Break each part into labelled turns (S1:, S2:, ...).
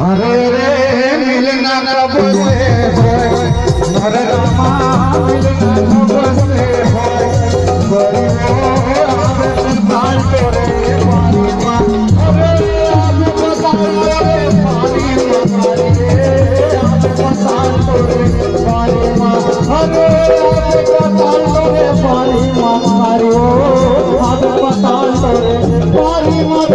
S1: अरे रे मिलना कब से होए नर रामा मिलना कब से होए गरीबो आवे संभाल तोरे पानी मां अरे आवे संभाल तोरे पानी मां आवे संभाल तोरे पानी मां अरे आवे संभाल तोरे पानी मां आवे संभाल तोरे पानी मां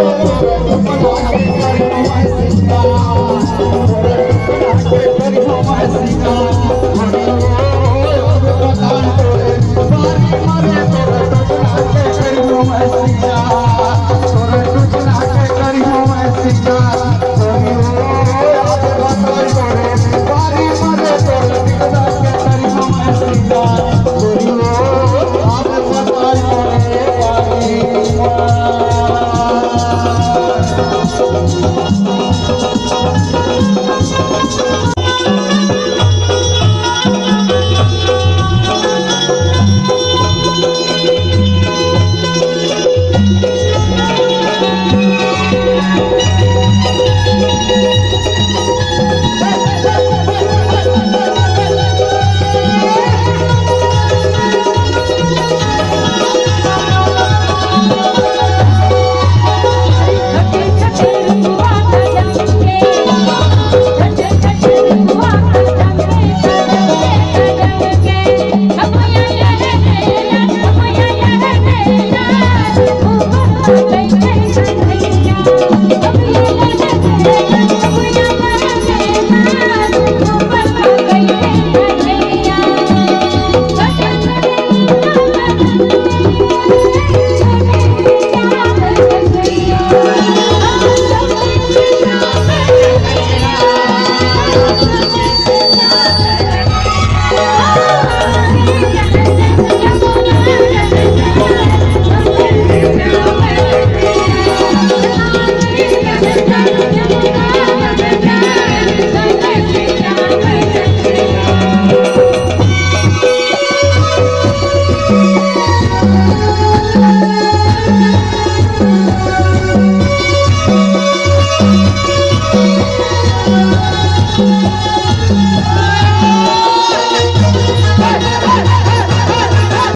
S1: Thank you.